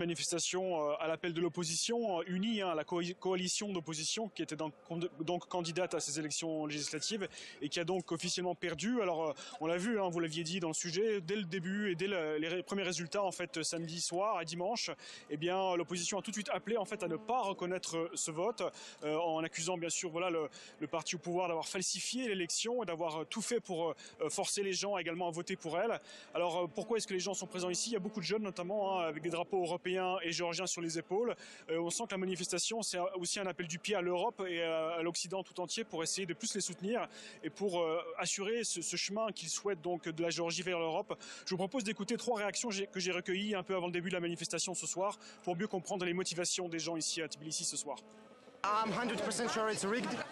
Manifestation à l'appel de l'opposition unie, la coalition d'opposition qui était donc candidate à ces élections législatives et qui a donc officiellement perdu. Alors on l'a vu, vous l'aviez dit dans le sujet, dès le début et dès les premiers résultats en fait samedi soir et dimanche, eh bien l'opposition a tout de suite appelé en fait à ne pas reconnaître ce vote en accusant bien sûr le parti au pouvoir d'avoir falsifié l'élection et d'avoir tout fait pour forcer les gens également à voter pour elle. Alors pourquoi est-ce que les gens sont présents ici? Il y a beaucoup de jeunes notamment avec des drapeaux européens et géorgiens sur les épaules. On sent que la manifestation, c'est aussi un appel du pied à l'Europe et à l'Occident tout entier pour essayer de plus les soutenir et pour assurer ce chemin qu'ils souhaitent donc de la Géorgie vers l'Europe. Je vous propose d'écouter 3 réactions que j'ai recueillies un peu avant le début de la manifestation ce soir pour mieux comprendre les motivations des gens ici à Tbilissi ce soir.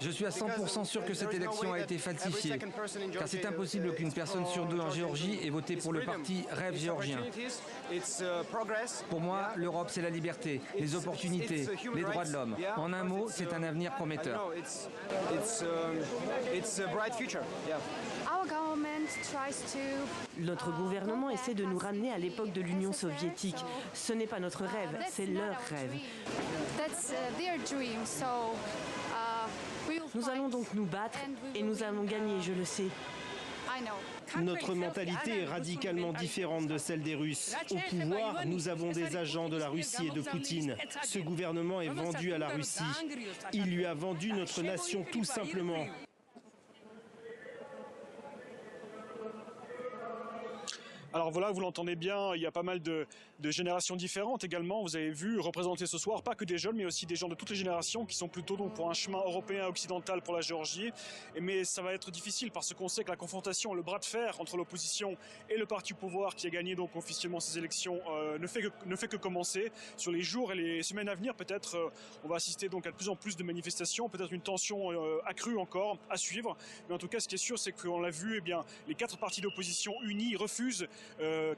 Je suis à 100% sûr que cette élection a été falsifiée, car c'est impossible qu'une personne sur 2 en Géorgie ait voté pour le parti Rêve géorgien. Pour moi, l'Europe, c'est la liberté, les opportunités, les droits de l'homme. En un mot, c'est un avenir prometteur. Notre gouvernement essaie de nous ramener à l'époque de l'Union soviétique. Ce n'est pas notre rêve, c'est leur rêve. Nous allons donc nous battre et nous allons gagner, je le sais. Notre mentalité est radicalement différente de celle des Russes. Au pouvoir, nous avons des agents de la Russie et de Poutine. Ce gouvernement est vendu à la Russie. Il lui a vendu notre nation tout simplement. Alors voilà, vous l'entendez bien, il y a pas mal de générations différentes également. Vous avez vu représenter ce soir pas que des jeunes, mais aussi des gens de toutes les générations qui sont plutôt donc pour un chemin européen occidental pour la Géorgie. Mais ça va être difficile parce qu'on sait que la confrontation, le bras de fer entre l'opposition et le parti au pouvoir qui a gagné donc officiellement ces élections ne fait que commencer. Sur les jours et les semaines à venir, peut-être on va assister donc à de plus en plus de manifestations, peut-être une tension accrue encore à suivre. Mais en tout cas, ce qui est sûr, c'est qu'on l'a vu, eh bien, les 4 partis d'opposition unis refusent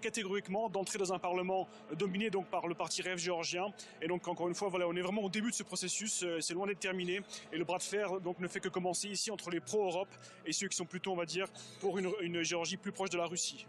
catégoriquement d'entrer dans un parlement dominé donc par le parti Rêve géorgien. Et donc encore une fois, voilà, on est vraiment au début de ce processus, c'est loin d'être terminé et le bras de fer donc ne fait que commencer ici entre les pro-Europe et ceux qui sont plutôt, on va dire, pour une Géorgie plus proche de la Russie.